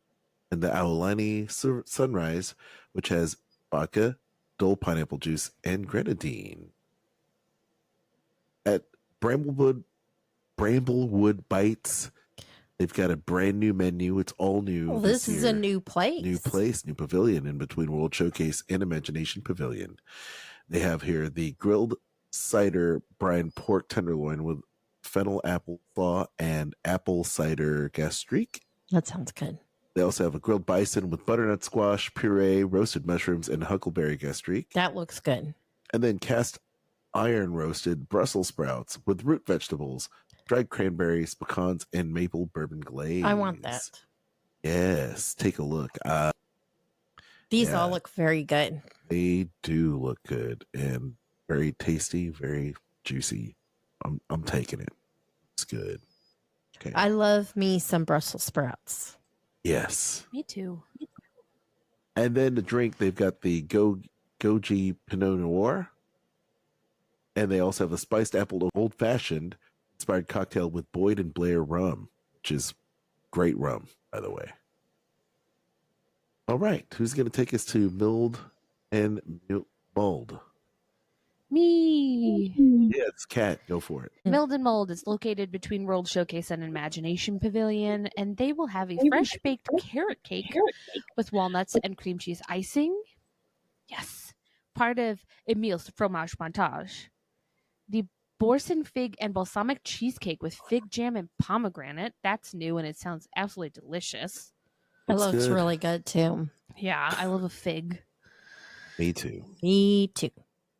And the Aulani Sunrise, which has vodka, Dole pineapple juice, and grenadine. At Bramblewood Bites, they've got a brand new menu. It's all new. Well, this is a new place. New place, new pavilion in between World Showcase and Imagination Pavilion. They have here the grilled cider brine pork tenderloin with fennel apple claw and apple cider gastrique. That sounds good. They also have a grilled bison with butternut squash, puree, roasted mushrooms, and huckleberry gastrique. That looks good. And then cast iron roasted Brussels sprouts with root vegetables, dried cranberries, pecans, and maple bourbon glaze. I want that. Yes, take a look. These all look very good. They do look good and very tasty, very juicy. I'm taking it. It's good. Okay. I love me some Brussels sprouts. Yes. Me too. And then the drink, they've got the Goji Pinot Noir. And they also have a spiced apple old fashioned inspired cocktail with Boyd and Blair rum, which is great rum, by the way. All right. Who's going to take us to Milled and Mulled? Me. Yes, Kat, go for it. Milled and Mold is located between World Showcase and Imagination Pavilion, and they will have a fresh baked carrot cake with walnuts and cream cheese icing. Yes, part of Emile's fromage montage. The Boursin fig and balsamic cheesecake with fig jam and pomegranate. That's new, and it sounds absolutely delicious. It Looks looks good. really good too. Yeah, I love a fig. Me too. Me too.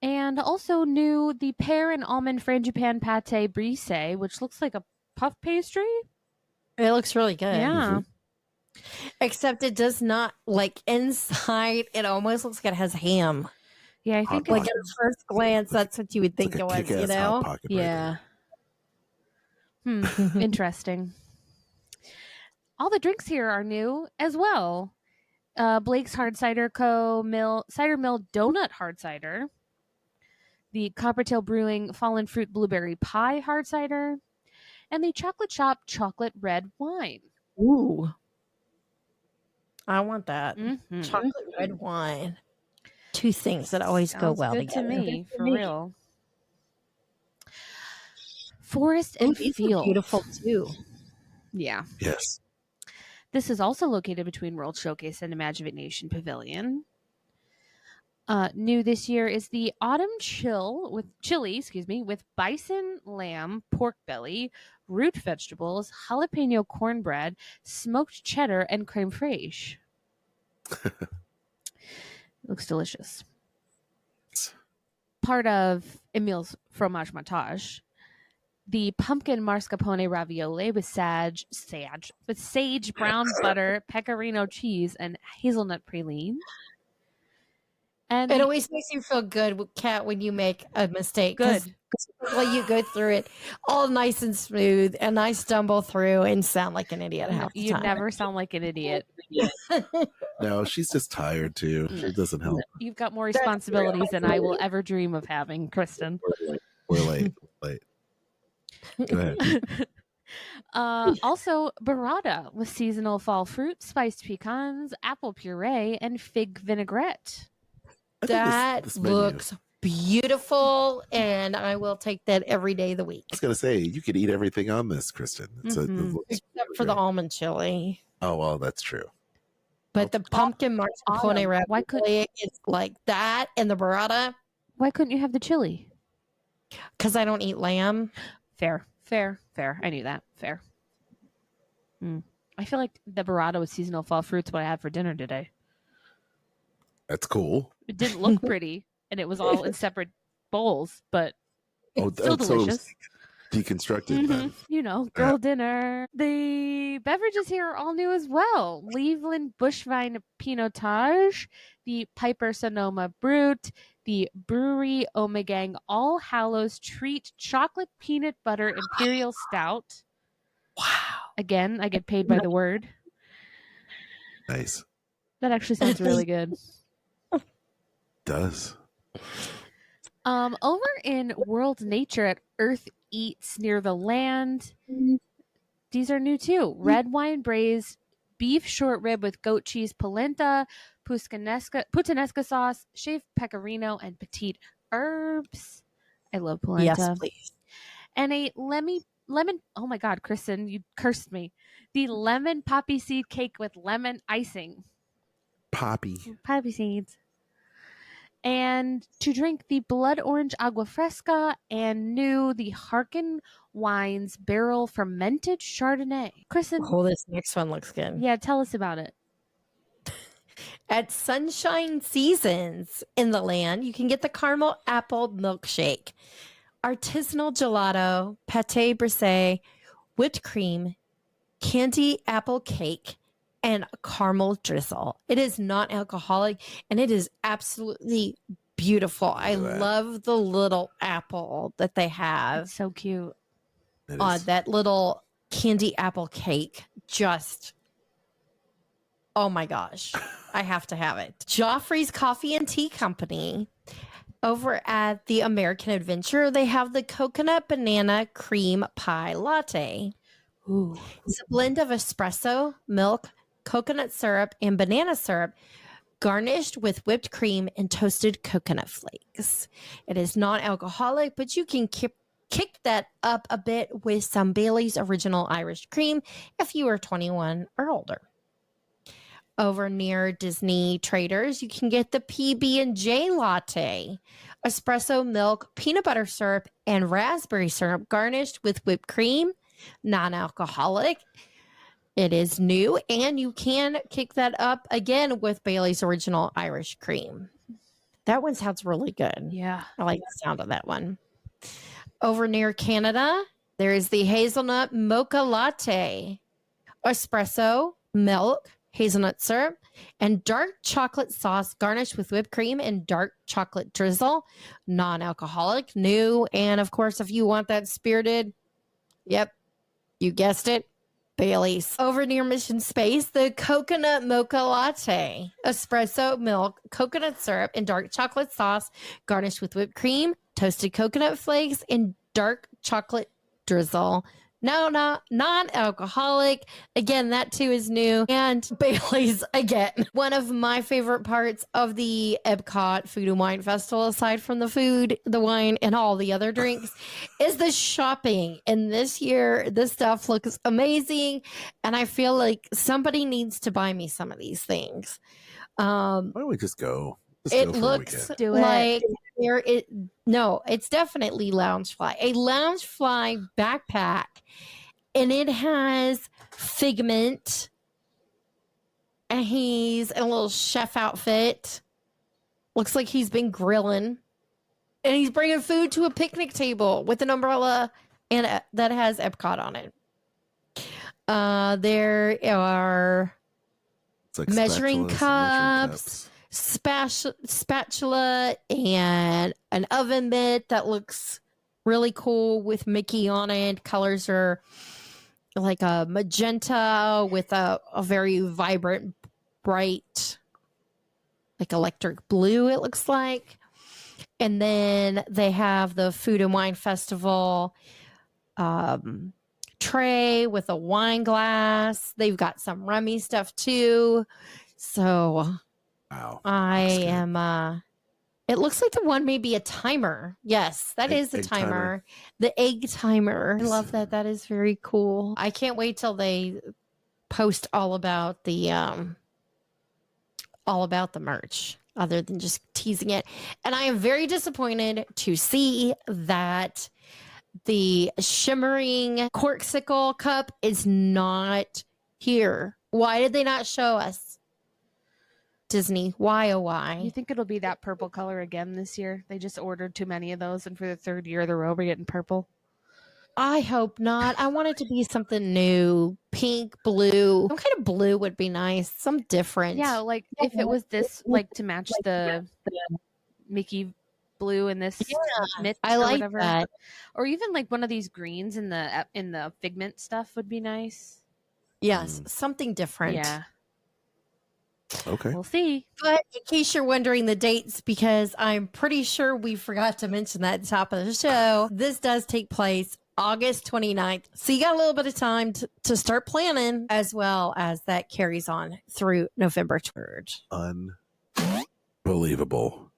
And also new, the pear and almond frangipane pate brise, which looks like a puff pastry. It looks really good. Yeah. Except it does not, like, inside, it almost looks like it has ham. Yeah, I Hot think Like, Pocket. at first glance, that's what you would think It's it like a was, you kick-ass know? Hot Pocket right yeah. there. Interesting. All the drinks here are new as well. Blake's Hard Cider Co. Cider Mill Donut Hard Cider. The Coppertail Brewing Fallen Fruit Blueberry Pie Hard Cider. And the Chocolate Shop Chocolate Red Wine. Ooh. I want that. Mhm. Chocolate red wine. Two things that always go Sounds well good together. to me, for real. Forest and These are Field. beautiful too. Yeah. Yes. This is also located between World Showcase and Imagination Pavilion. New this year is the autumn chili, with bison, lamb, pork belly, root vegetables, jalapeno cornbread, smoked cheddar, and creme fraiche. Looks delicious. Part of Emile's fromage montage, the pumpkin mascarpone ravioli with sage, brown butter, pecorino cheese, and hazelnut praline. And it always makes you feel good, Kat, when you make a mistake. Good. Well, you go through it all nice and smooth, and I stumble through and sound like an idiot half the You time. never sound like an idiot. No, she's just tired too. It doesn't help. You've got more responsibilities than I will ever dream of having, Kristen. We're late. Go ahead. Also, burrata with seasonal fall fruit, spiced pecans, apple puree, and fig vinaigrette. That this menu, looks beautiful, and I will take that every day of the week. I was gonna say you could eat everything on this, Kristen. It looks Except for the almond chili. Oh well, that's true. But the pumpkin mascarpone ravioli is like that, and the burrata. Why couldn't you have the chili? Because I don't eat lamb. Fair. I knew that. Fair. I feel like the burrata with seasonal fall fruits what I had for dinner today. That's cool. It didn't look pretty, and it was all in separate bowls, but still delicious. Deconstructed then. You know, girl dinner. The beverages here are all new as well. Leveland Bushvine Pinotage, the Piper Sonoma Brut, the Brewery Omegang All Hallows Treat Chocolate Peanut Butter Imperial Stout. Wow. Again, I get paid by the word. Nice. That actually sounds really good. Does. Over in World Nature at Earth Eats near the land, these are new too. Red wine braised beef short rib with goat cheese, polenta, puttanesca sauce, shaved pecorino, and petite herbs. I love polenta. Yes, please. And a lemon. Oh my God, Kristen, you cursed me. The lemon poppy seed cake with lemon icing. Poppy seeds. And to drink the blood orange agua fresca and the Harkin Wines barrel fermented Chardonnay. Kristen. Oh, this next one looks good. Yeah, tell us about it. At Sunshine Seasons in the land, you can get the caramel apple milkshake, artisanal gelato, pate brisée, whipped cream, candy apple cake, and a caramel drizzle. It is not alcoholic, and it is absolutely beautiful. I love the little apple that they have. It's so cute. That little candy apple cake. Just, oh my gosh. I have to have it. Joffrey's Coffee and Tea Company. Over at the American Adventure, they have the coconut banana cream pie latte. Ooh. It's a blend of espresso, milk, coconut syrup, and banana syrup, garnished with whipped cream and toasted coconut flakes. It is non-alcoholic, but you can kick that up a bit with some Bailey's Original Irish Cream if you are 21 or older. Over near Disney Traders, you can get the PB&J latte, espresso, milk, peanut butter syrup, and raspberry syrup garnished with whipped cream, non-alcoholic. It is new, and you can kick that up again with Bailey's Original Irish Cream. That one sounds really good. Yeah. I like the sound of that one. Over near Canada, there is the hazelnut mocha latte, espresso, milk, hazelnut syrup, and dark chocolate sauce garnished with whipped cream and dark chocolate drizzle, non-alcoholic, new, and of course, if you want that spirited, yep, you guessed it, Bailey's. Over near Mission Space, the coconut mocha latte, espresso, milk, coconut syrup, and dark chocolate sauce garnished with whipped cream, toasted coconut flakes, and dark chocolate drizzle. No, non-alcoholic. Again, that too is new. And Bailey's again. One of my favorite parts of the EPCOT Food and Wine Festival, aside from the food, the wine, and all the other drinks, is the shopping. And this year, this stuff looks amazing. And I feel like somebody needs to buy me some of these things. Why don't we just go? Just It go for a looks weekend. Do it. like no, it's definitely Loungefly. A Loungefly backpack. And it has Figment. And he's in a little chef outfit. Looks like he's been grilling. And he's bringing food to a picnic table with an umbrella and that has EPCOT on it. There are It's like measuring spatulas and cups, spatula, and an oven mitt that looks really cool with Mickey on it. Colors are like a magenta with a very vibrant, bright, like electric blue, it looks like. And then they have the Food and Wine Festival tray with a wine glass. They've got some rummy stuff too. So Wow. I Looks good. am it looks like the one may be a timer. Yes, that is a Egg timer. timer. The egg timer. I love that. That is very cool. I can't wait till they post all about the merch other than just teasing it. And I am very disappointed to see that the shimmering corksicle cup is not here. Why did they not show us? Disney, why oh why? You think it'll be that purple color again this year? They just ordered too many of those, and for the third year in a row, we're getting purple. I hope not. I want it to be something new. Pink, blue. Some kind of blue would be nice. Some different. Yeah, like if it was this, like to match the Mickey blue and this mitt I or like whatever. that. Or even like one of these greens in the Figment stuff would be nice. Yes, something different. Yeah, Okay. we'll see. But in case you're wondering the dates, because I'm pretty sure we forgot to mention that at the top of the show, this does take place August 29th. So you got a little bit of time to start planning, as well as that carries on through November 3rd. Unbelievable.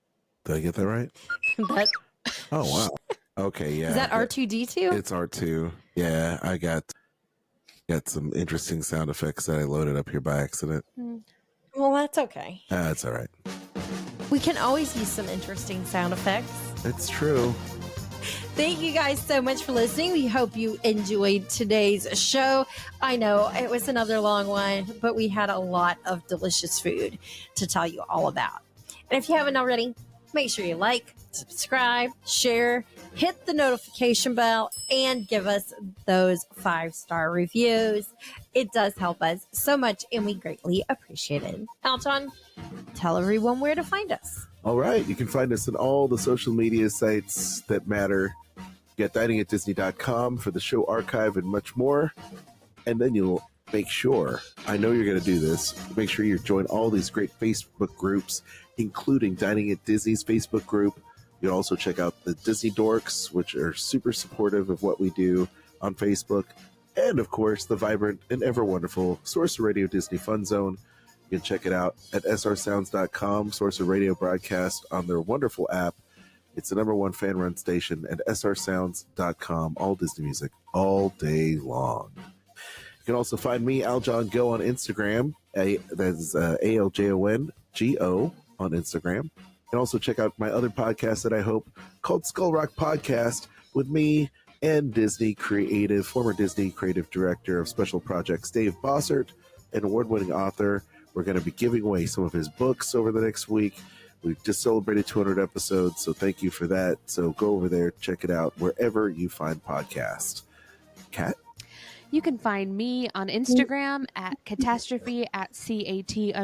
Did I get that right? That, Oh, wow. Okay, yeah. is that R2D2? It's R2. Yeah, I got some interesting sound effects that I loaded up here by accident. Well, that's okay. That's all right. We can always use some interesting sound effects. It's true. Thank you guys so much for listening. We hope you enjoyed today's show. I know it was another long one, but we had a lot of delicious food to tell you all about. And if you haven't already, make sure you like, subscribe, share, hit the notification bell, and give us those 5-star reviews. It does help us so much, and we greatly appreciate it. Alton, tell everyone where to find us. All right. You can find us on all the social media sites that matter. You got diningatdisney.com for the show archive and much more. And then you'll make sure, I know you're going to do this, make sure you join all these great Facebook groups, including Dining at Disney's Facebook group. You'll also check out the Disney Dorks, which are super supportive of what we do on Facebook. And, of course, the vibrant and ever wonderful Sorcerer Radio Disney Fun Zone. You can check it out at srsounds.com, Sorcerer Radio broadcast on their wonderful app. It's the #1 fan-run station at srsounds.com. All Disney music all day long. You can also find me, Aljon Go, on Instagram. That's ALJONGO on Instagram. You can also check out my other podcast that I hope called Skull Rock Podcast with me and former Disney creative director of special projects, Dave Bossert, an award-winning author. We're going to be giving away some of his books over the next week. We've just celebrated 200 episodes, so thank you for that. So go over there, check it out, wherever you find podcasts. Kat? You can find me on Instagram at catastrophe at CAT_ASTROPHE.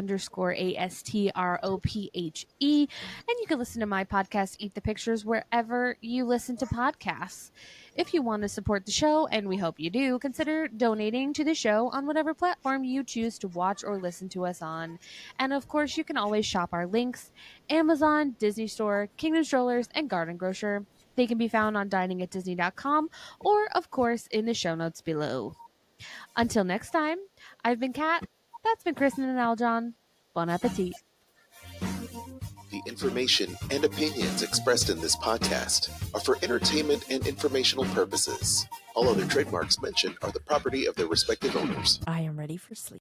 And you can listen to my podcast, Eat the Pictures, wherever you listen to podcasts. If you want to support the show, and we hope you do, consider donating to the show on whatever platform you choose to watch or listen to us on. And of course, you can always shop our links: Amazon, Disney Store, Kingdom Strollers, and Garden Grocer. They can be found on diningatdisney.com or, of course, in the show notes below. Until next time, I've been Kat, that's been Kristen and Aljon. Bon appetit. The information and opinions expressed in this podcast are for entertainment and informational purposes. All other trademarks mentioned are the property of their respective owners. I am ready for sleep.